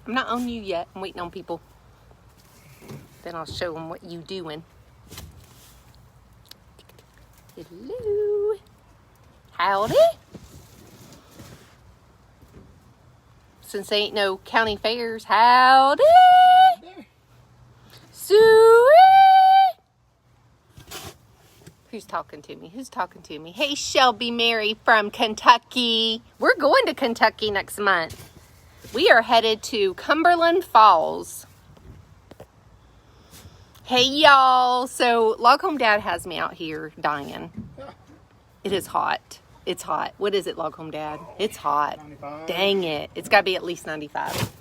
I'm not on you yet. I'm waiting on people. Then I'll show them what you doing. Hello. Howdy. Since there ain't no county fairs, howdy. Suey. Who's talking to me? Who's talking to me? Hey, Shelby Mary from Kentucky. We're going to Kentucky next month. We are headed to Cumberland Falls. Hey, y'all. So, Log Home Dad has me out here dying. It is hot. It's hot. What is it, Log Home Dad? It's hot. 95. Dang it. It's got to be at least 95.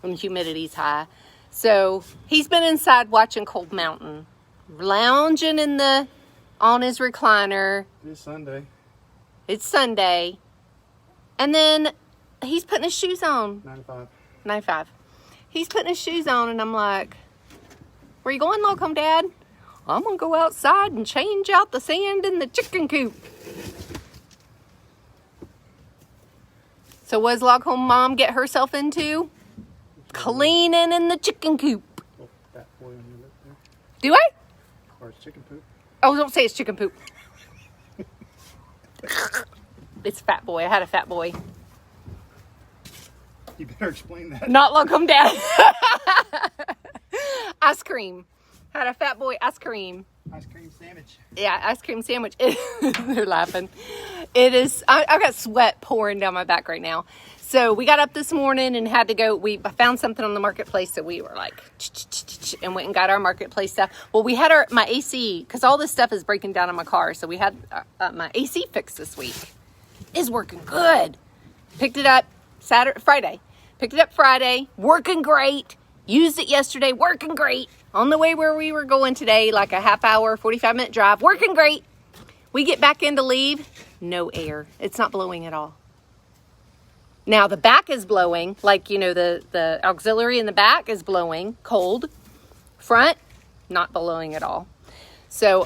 And the humidity's high. So, he's been inside watching Cold Mountain. Lounging on his recliner. It's Sunday. It's Sunday. And then he's putting his shoes on. 95. He's putting his shoes on, and I'm like, where you going, Log Home Dad? I'm going to go outside and change out the sand in the chicken coop. So what does Log Home Mom get herself into? Cleaning in the chicken coop. Oh, fat boy on your lip there. Do I? Or it's chicken poop. Oh, don't say it's chicken poop. It's fat boy. I had a fat boy. You better explain that. Not Log Home Dad. Ice cream. Had a fat boy ice cream. Ice cream sandwich. Yeah, ice cream sandwich. They're laughing. It is, I've got sweat pouring down my back right now. So we got up this morning and had to go, I found something on the marketplace, so we were like, and went and got our marketplace stuff. Well, we had my AC, because all this stuff is breaking down in my car, so we had my AC fixed this week. It's working good. Picked it up Friday. Picked it up Friday, working great. Used it yesterday, working great. On the way where we were going today, like a half hour, 45-minute drive, working great. We get back in to leave, no air. It's not blowing at all. Now the back is blowing, like, you know, the auxiliary in the back is blowing, cold. Front, not blowing at all. So,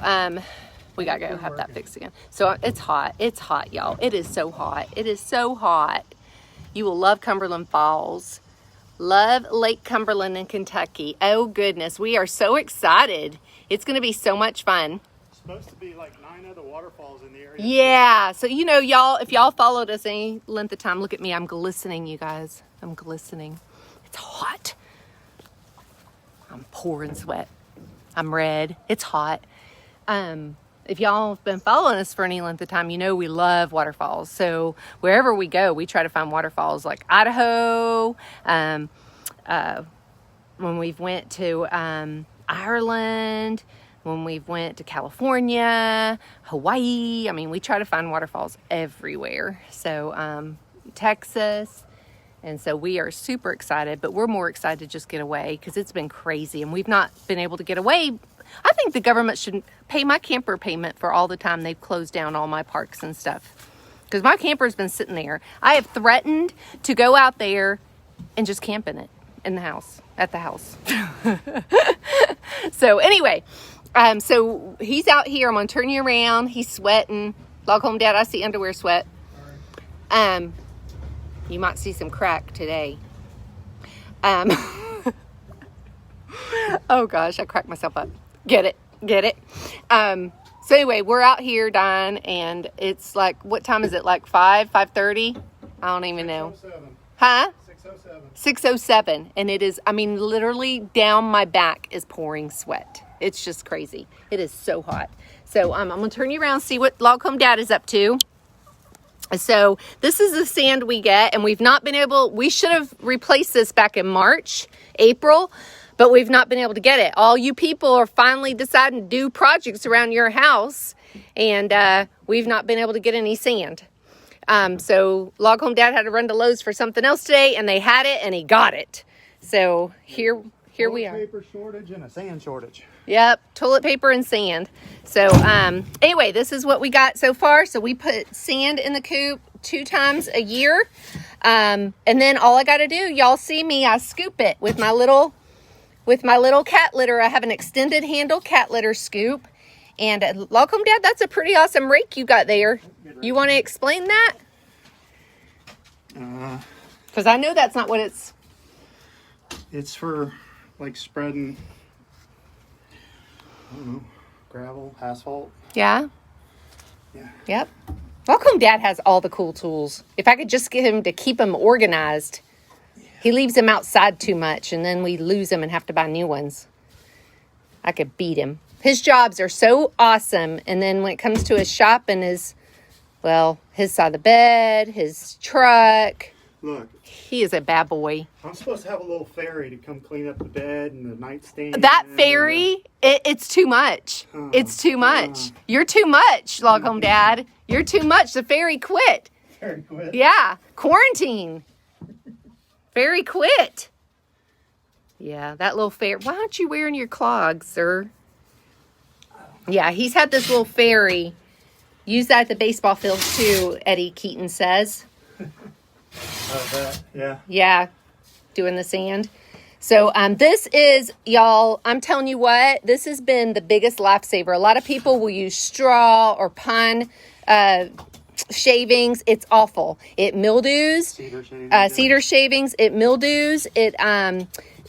we gotta go have that fixed again. So it's hot. It's hot, y'all. It is so hot. It is so hot. You will love Cumberland Falls. Love Lake Cumberland in Kentucky. Oh, goodness. We are so excited. It's going to be so much fun. It's supposed to be like 9 other waterfalls in the area. Yeah. So, you know, y'all, if y'all followed us any length of time, look at me. I'm glistening, you guys. I'm glistening. It's hot. I'm pouring sweat. I'm red. It's hot. If y'all have been following us for any length of time, you know we love waterfalls. So wherever we go, we try to find waterfalls, like Idaho. When we've went to Ireland, when we've went to California, Hawaii. I mean, we try to find waterfalls everywhere. So Texas. And so we are super excited, but we're more excited to just get away because it's been crazy and we've not been able to get away. I think the government should pay my camper payment for all the time they've closed down all my parks and stuff. Because my camper's been sitting there. I have threatened to go out there and just camp in it, at the house. So anyway, so he's out here. I'm going to turn you around. He's sweating. Log Home Dad, I see underwear sweat. You might see some crack today. Oh gosh, I cracked myself up. Get it. So anyway, we're out here dying, and it's like, what time is it? Like 5:30? I don't even know. 6:07. Huh? 6:07. 6:07, and it is, I mean, literally down my back is pouring sweat. It's just crazy. It is so hot. So I'm gonna turn you around, see what Log Home Dad is up to. So this is the sand we get, and we've not been able, we should have replaced this back in March, April, but we've not been able to get it. All you people are finally deciding to do projects around your house, and we've not been able to get any sand. So Log Home Dad had to run to Lowe's for something else today, and they had it, and he got it. So here we are. Toilet paper shortage and a sand shortage. Yep, toilet paper and sand. So anyway, this is what we got so far. So we put sand in the coop 2 times a year. And then all I got to do, y'all see me, I scoop it with my little cat litter. I have an extended handle cat litter scoop. And Log Home Dad, that's a pretty awesome rake you got there. You want to explain that? Because I know that's not what it's It's for like spreading, I don't know, gravel, asphalt. Yeah? Yeah. Yep. Welcome Dad has all the cool tools. If I could just get him to keep them organized. He leaves them outside too much, and then we lose them and have to buy new ones. I could beat him. His jobs are so awesome, and then when it comes to his shop and his side of the bed, his truck, Look, he is a bad boy. I'm supposed to have a little fairy to come clean up the bed and the nightstand. That fairy, it's too much. It's too much. You're too much, Log Home Dad. You're too much. The fairy quit. Fairy quit. Yeah, quarantine. Fairy quit. Yeah, that little fairy. Why aren't you wearing your clogs, sir? Yeah, he's had this little fairy. Use that at the baseball field too, Eddie Keaton says. Yeah. Yeah, doing the sand. So this is, y'all, I'm telling you what, this has been the biggest lifesaver. A lot of people will use straw or pine shavings. It's awful. It mildews. Cedar shavings. It mildews. It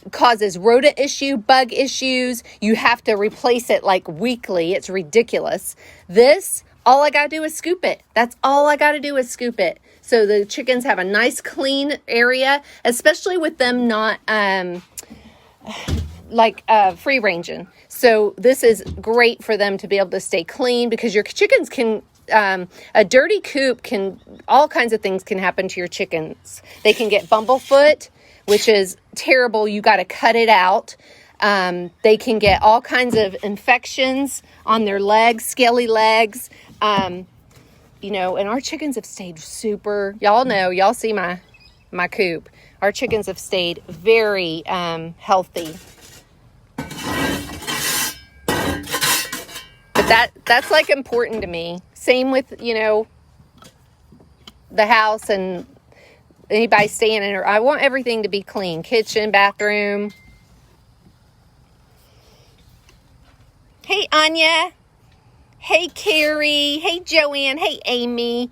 causes rodent issue, bug issues. You have to replace it like weekly. It's ridiculous. This, all I got to do is scoop it. That's all I got to do is scoop it. So the chickens have a nice clean area, especially with them not free ranging. So this is great for them to be able to stay clean, because your chickens can, a dirty coop can, all kinds of things can happen to your chickens. They can get bumblefoot, which is terrible. You got to cut it out. They can get all kinds of infections on their legs, scaly legs. And our chickens have stayed super, y'all see my coop. Our chickens have stayed very healthy. But that's like important to me. Same with, the house and anybody staying in it. I want everything to be clean. Kitchen, bathroom. Hey, Anya. Hey, Carrie. Hey, Joanne. Hey, Amy.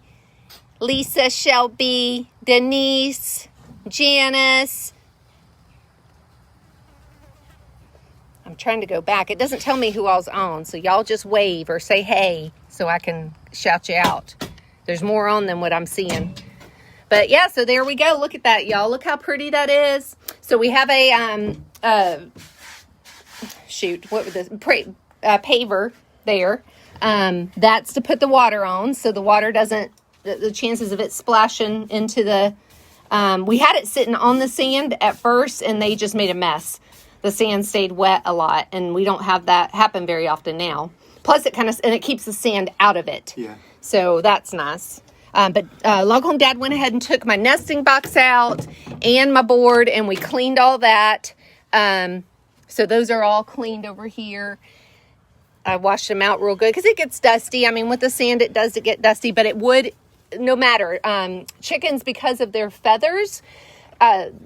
Lisa, Shelby, Denise, Janice. I'm trying to go back. It doesn't tell me who all's on, so y'all just wave or say hey so I can shout you out. There's more on than what I'm seeing. But yeah, so there we go. Look at that, y'all. Look how pretty that is. So we have a paver there. That's to put the water on, so the water doesn't, the chances of it splashing into the, we had it sitting on the sand at first, and they just made a mess. The sand stayed wet a lot, and we don't have that happen very often now. Plus, it it keeps the sand out of it. Yeah. So that's nice. But Log Home Dad went ahead and took my nesting box out and my board, and we cleaned all that. So those are all cleaned over here. I washed them out real good because it gets dusty. I mean, with the sand, it does get dusty, but it would, no matter. Chickens, because of their feathers,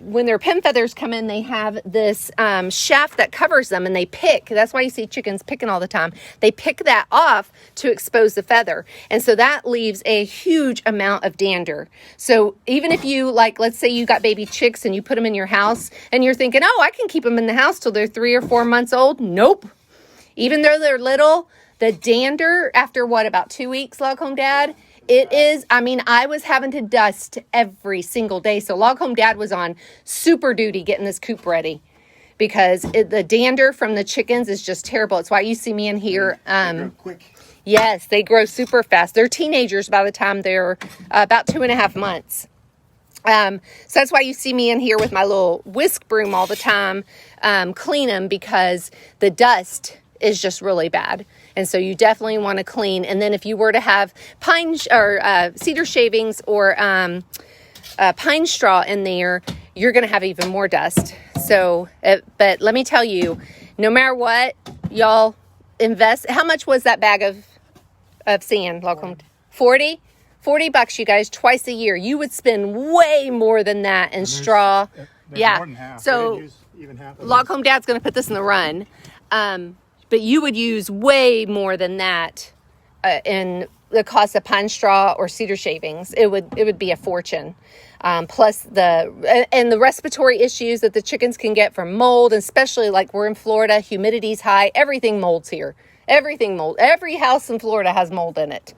when their pin feathers come in, they have this shaft that covers them, and they pick. That's why you see chickens picking all the time. They pick that off to expose the feather. And so that leaves a huge amount of dander. So even if you, let's say you got baby chicks and you put them in your house and you're thinking, oh, I can keep them in the house till they're 3 or 4 months old. Nope. Even though they're little, the dander after about 2 weeks, Log Home Dad, it is, I was having to dust every single day. So Log Home Dad was on super duty getting this coop ready, because the dander from the chickens is just terrible. It's why you see me in here. Quick. Yes, they grow super fast. They're teenagers by the time they're about 2.5 months. So that's why you see me in here with my little whisk broom all the time, clean them, because the dust is just really bad. And so you definitely want to clean. And then if you were to have pine or cedar shavings or pine straw in there, you're going to have even more dust. So, but let me tell you, no matter what, y'all invest. How much was that bag of sand? 40? $40, you guys, twice a year. You would spend way more than that in straw. More than half. So even half of Log Home Dad's going to put this in the run. But you would use way more than that in the cost of pine straw or cedar shavings. It would be a fortune. plus the respiratory issues that the chickens can get from mold, especially like we're in Florida, humidity's high, everything molds here. Everything mold. Every house in Florida has mold in it.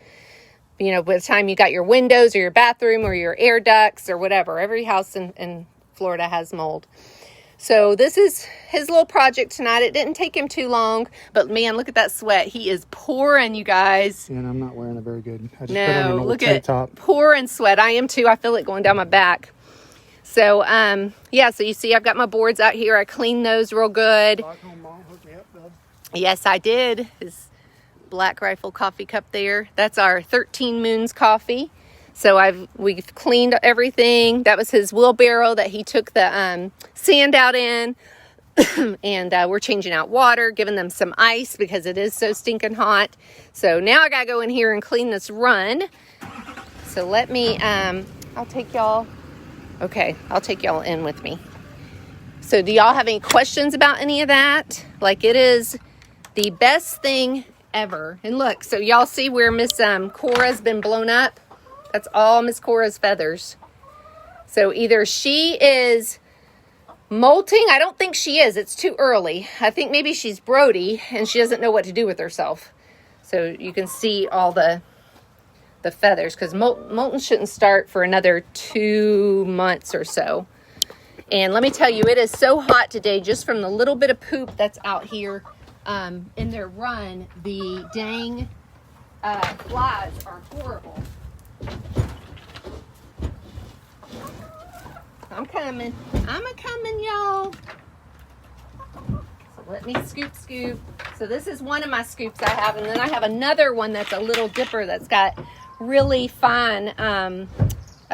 You know, by the time you got your windows or your bathroom or your air ducts or whatever, every house in Florida has mold. So this is his little project tonight. It didn't take him too long, but man, look at that sweat. He is pouring, you guys. And I'm not wearing it very good. I just put on an old look tank at top. pouring sweat. I am too. I feel it going down my back. So, yeah, so you see I've got my boards out here. I cleaned those real good. Yes, I did. His Black Rifle coffee cup there. That's our 13 Moons coffee. So we've cleaned everything. That was his wheelbarrow that he took the sand out in. And we're changing out water, giving them some ice because it is so stinking hot. So now I gotta go in here and clean this run. So let me, I'll take y'all in with me. So do y'all have any questions about any of that? Like, it is the best thing ever. And look, so y'all see where Miss Cora's been blown up? That's all Miss Cora's feathers. So either she is molting. I don't think she is. It's too early. I think maybe she's Brody and she doesn't know what to do with herself. So you can see all the feathers, because molting shouldn't start for another 2 months or so. And let me tell you, it is so hot today, just from the little bit of poop that's out here in their run. The dang flies are horrible. I'm coming, y'all. So let me scoop. So this is one of my scoops I have, and then I have another one that's a little dipper that's got really fine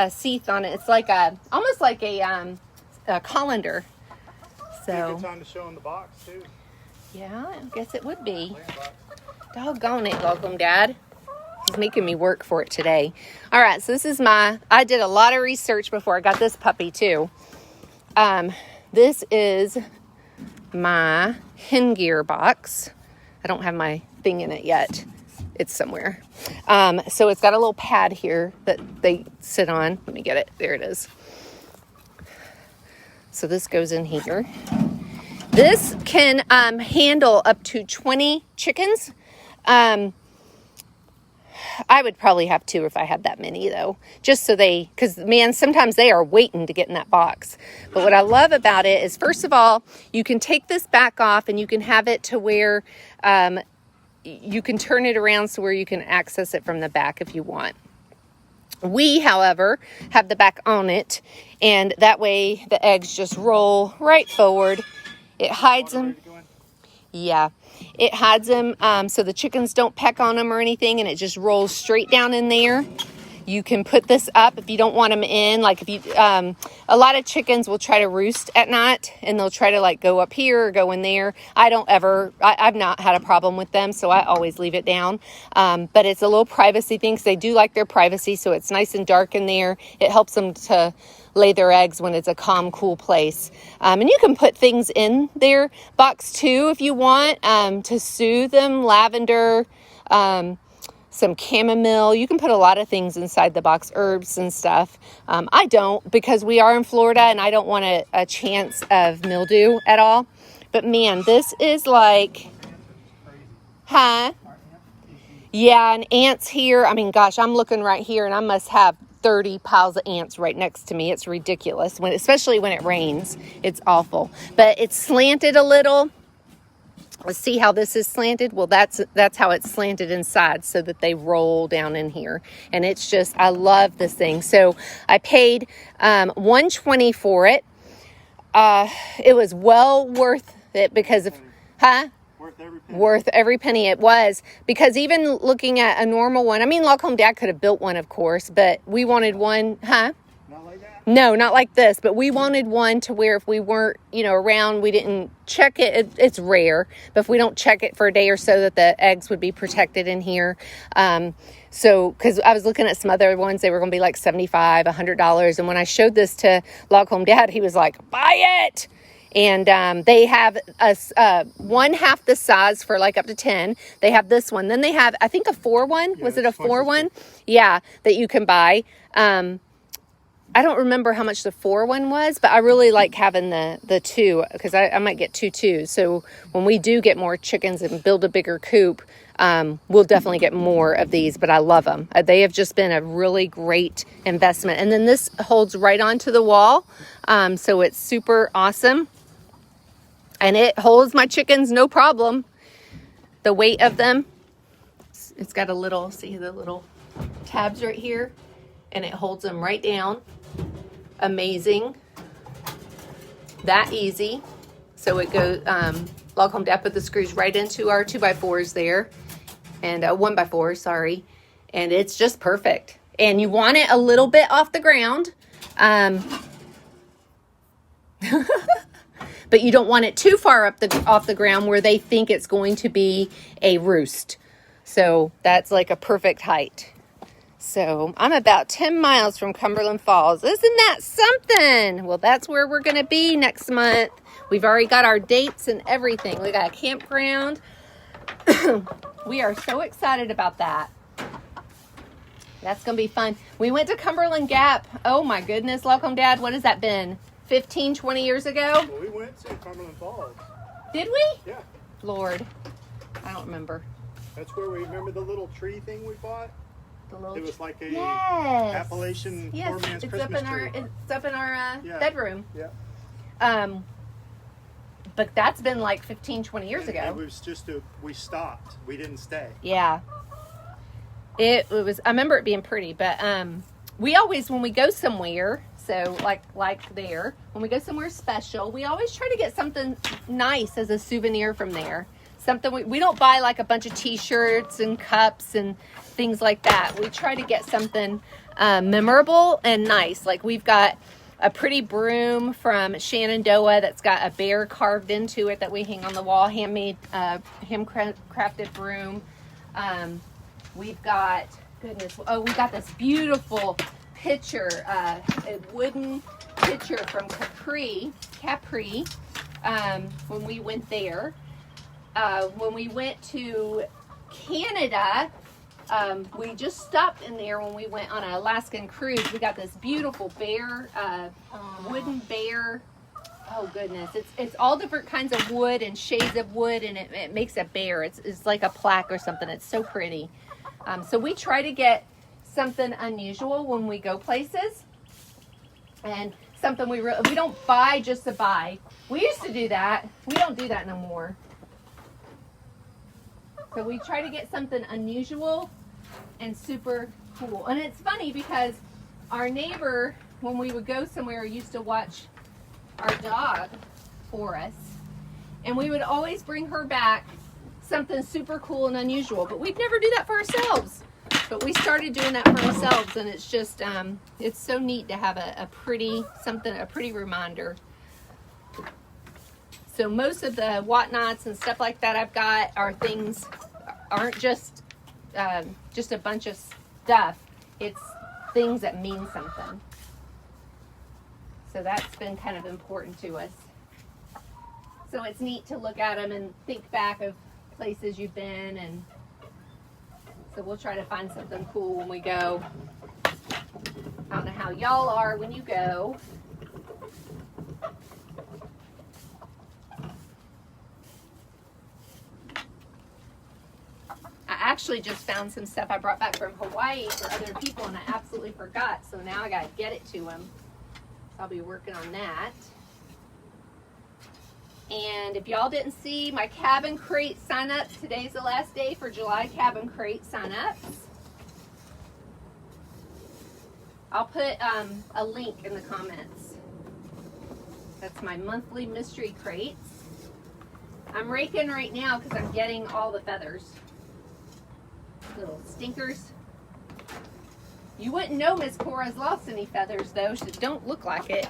seeth on it. It's like almost like a colander. So Good time to show in the box too. Yeah, I guess it would be. Doggone it, welcome, Dad. He's making me work for it today. All right, so this is I did a lot of research before I got this puppy too. This is my hen gear box. I don't have my thing in it yet. It's somewhere. So it's got a little pad here that they sit on. Let me get it. There it is. So this goes in here. This can handle up to 20 chickens. I would probably have 2 if I had that many, though, just so because man, sometimes they are waiting to get in that box. But what I love about it is, first of all, you can take this back off and you can have it to where you can turn it around so where you can access it from the back if you want. We, however, have the back on it, and that way the eggs just roll right forward. It hides them. Yeah, it hides them so the chickens don't peck on them or anything, and it just rolls straight down in there. You can put this up if you don't want them in. Like if you, a lot of chickens will try to roost at night, and they'll try to like go up here or go in there. I've not had a problem with them, so I always leave it down. But it's a little privacy thing, because they do like their privacy, so it's nice and dark in there. It helps them to lay their eggs when it's a calm, cool place. And you can put things in their box too if you want to soothe them. Lavender, some chamomile. You can put a lot of things inside the box, herbs and stuff. I don't, because we are in Florida and I don't want a chance of mildew at all. But man, this is like, yeah, and ants here. I mean, gosh, I'm looking right here and I must have 30 piles of ants right next to me. It's ridiculous, especially when it rains. It's awful. But it's slanted a little. Let's see how this is slanted. Well, that's how it's slanted inside, so that they roll down in here. And it's just, I love this thing. So I paid $120 for it. It was well worth it because of, Worth every penny it was, because even looking at a normal one, I mean, Lock Home Dad could have built one, of course, but we wanted one, Not like that? No, not like this, but we wanted one to where if we weren't, around, we didn't check it. It's rare, but if we don't check it for a day or so, that the eggs would be protected in here. So, because I was looking at some other ones, they were going to be like $75, $100. And when I showed this to Log Home Dad, he was like, buy it. And they have one half the size for like up to 10. They have this one. Then they have, I think, a 4 one. Was it a 4 one? Yeah, that you can buy. I don't remember how much the 4 one was, but I really like having the 2 because I might get 2 too. So when we do get more chickens and build a bigger coop, we'll definitely get more of these, but I love them. They have just been a really great investment. And then this holds right onto the wall. So it's super awesome. And it holds my chickens no problem. The weight of them, it's got a little, see the little tabs right here, and it holds them right down. Amazing. That easy. So it goes, log home dad put the screws right into our 2x4s there, and 1x4, sorry. And it's just perfect. And you want it a little bit off the ground. But you don't want it too far off the ground where they think it's going to be a roost. So that's like a perfect height. So I'm about 10 miles from Cumberland Falls. Isn't that something? Well, that's where we're going to be next month. We've already got our dates and everything. We got a campground. We are so excited about that. That's going to be fun. We went to Cumberland Gap. Oh my goodness, Welcome Dad. What has that been? 15, 20 years ago? Well, we went to Cumberland Falls. Did we? Yeah. Lord, I don't remember. That's where we remember the little tree thing we bought. It was like a yes. Appalachian poor man's Christmas tree. It's up in our Yeah. bedroom. Yeah. But that's been like 15, 20 years ago. It was just we stopped. We didn't stay. Yeah. It was, I remember it being pretty, but we always, when we go somewhere, so like there, when we go somewhere special, we always try to get something nice as a souvenir from there. Something we don't buy like a bunch of t-shirts and cups and things like that. We try to get something memorable and nice. Like we've got a pretty broom from Shenandoah that's got a bear carved into it that we hang on the wall, handmade, handcrafted broom. We've got, we got this beautiful pitcher, a wooden pitcher from Capri, when we went there. When we went to Canada, we just stopped in there when we went on an Alaskan cruise. We got this beautiful bear, wooden bear. Oh goodness, it's all different kinds of wood and shades of wood, and it makes a bear. It's like a plaque or something. It's so pretty. So we try to get something unusual when we go places, and something we don't buy just to buy. We used to do that. We don't do that no more. So we try to get something unusual and super cool. And it's funny because our neighbor, when we would go somewhere, used to watch our dog for us. And we would always bring her back something super cool and unusual. But we'd never do that for ourselves. But we started doing that for ourselves. And it's just, it's so neat to have a pretty reminder. So most of the whatnots and stuff like that I've got aren't just a bunch of stuff. It's things that mean something. So that's been kind of important to us. So it's neat to look at them and think back of places you've been, and so we'll try to find something cool when we go. I don't know how y'all are when you go. I actually just found some stuff I brought back from Hawaii for other people, and I absolutely forgot. So now I got to get it to them. So I'll be working on that. And if y'all didn't see my cabin crate sign-ups, today's the last day for July cabin crate sign-ups. I'll put a link in the comments. That's my monthly mystery crates. I'm raking right now because I'm getting all the feathers. Little stinkers. You wouldn't know Miss Cora's lost any feathers though. She don't look like it.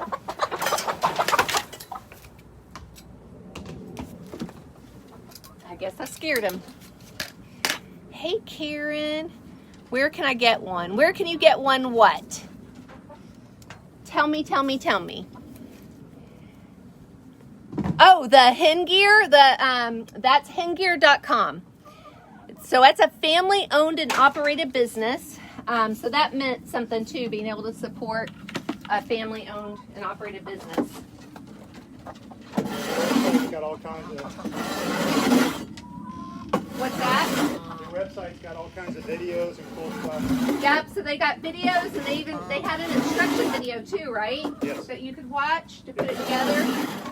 I guess I scared him. Hey Karen, where can I get one? Where can you get one what? Tell me. Oh, the hen gear, that's hengear.com. So that's a family owned and operated business. So that meant something too, being able to support a family-owned and operated business. It's got all kinds of. What's that? Your website's got all kinds of videos and cool stuff. Yep. So they got videos, and they had an instruction video too, right? Yes. That you could watch to put it together.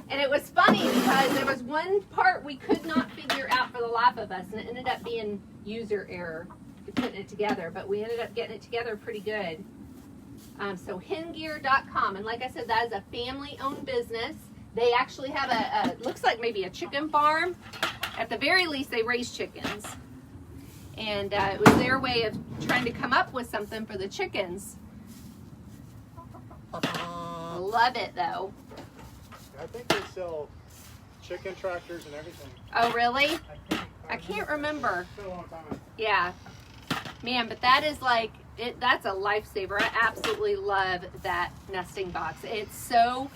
And it was funny because there was one part we could not figure out for the life of us, and it ended up being user error to putting it together. But we ended up getting it together pretty good. So hengear.com, and like I said, that is a family-owned business. They actually have a looks like maybe a chicken farm. At the very least, they raise chickens. And it was their way of trying to come up with something for the chickens. Love it, though. I think they sell chicken tractors and everything. Oh, really? I can't remember. It's been a long time. Yeah. Man, but that is like, that's a lifesaver. I absolutely love that nesting box. It's so,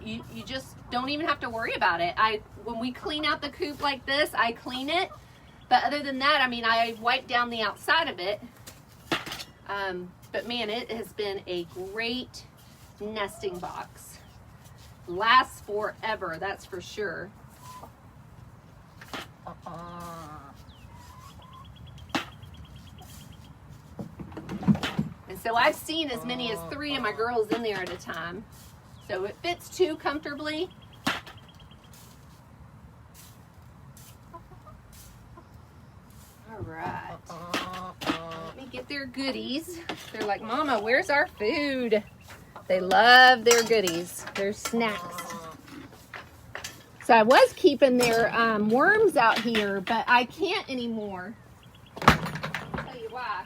you just don't even have to worry about it. When we clean out the coop like this, I clean it. But other than that, I mean, I wipe down the outside of it. But man, it has been a great nesting box. Lasts forever, that's for sure. And so I've seen as many as 3 of my girls in there at a time. So it fits 2 comfortably. All right. Let me get their goodies. They're like, Mama, where's our food? They love their goodies, their snacks. So I was keeping their worms out here, but I can't anymore. I'll tell you why.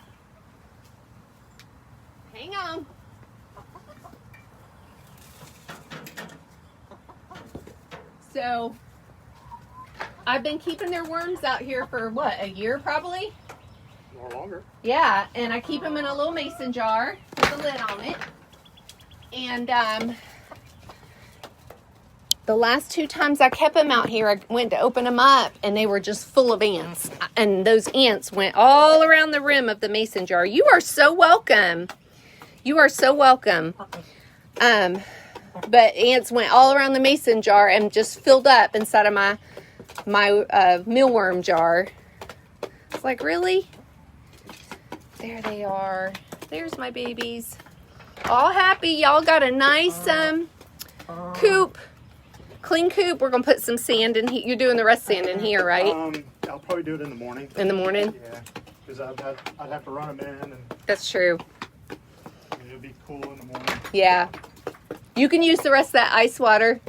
Hang on. So I've been keeping their worms out here for what, a year probably? Or longer. Yeah, and I keep them in a little mason jar with a lid on it. And the last 2 times I kept them out here, I went to open them up and they were just full of ants. And those ants went all around the rim of the mason jar. You are so welcome. You are so welcome. But ants went all around the mason jar and just filled up inside of my mealworm jar. It's like, really? There they are. There's my babies. All happy. Y'all got a nice coop. Clean coop. We're going to put some sand in here. You're doing the rest sand in here, right? I'll probably do it in the morning. In the morning? Yeah. Because I'd have to run them in. And that's true. It'll be cool in the morning. Yeah. You can use the rest of that ice water.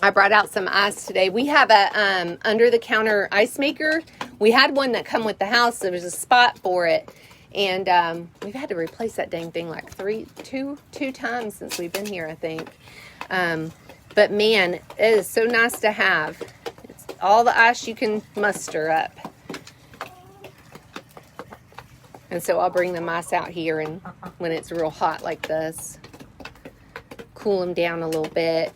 I brought out some ice today. We have a under-the-counter ice maker. We had one that come with the house. There was a spot for it. And we've had to replace that dang thing like two times since we've been here, I think. But man, it is so nice to have. It's all the ice you can muster up. And so I'll bring the mice out here and when it's real hot like this, cool them down a little bit.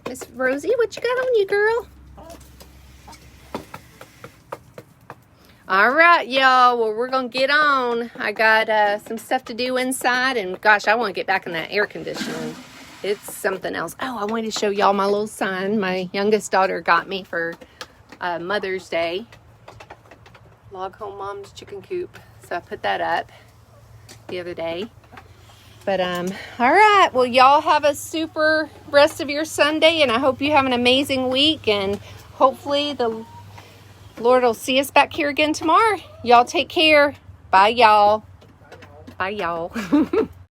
Miss Rosie, what you got on you, girl? All right, y'all. Well, we're going to get on. I got some stuff to do inside. And gosh, I want to get back in that air conditioning. It's something else. Oh, I wanted to show y'all my little sign my youngest daughter got me for Mother's Day. Log Home Mom's Chicken Coop. So I put that up the other day. But, all right. Well, y'all have a super rest of your Sunday. And I hope you have an amazing week. And hopefully the Lord will see us back here again tomorrow. Y'all take care. Bye, y'all. Bye, y'all.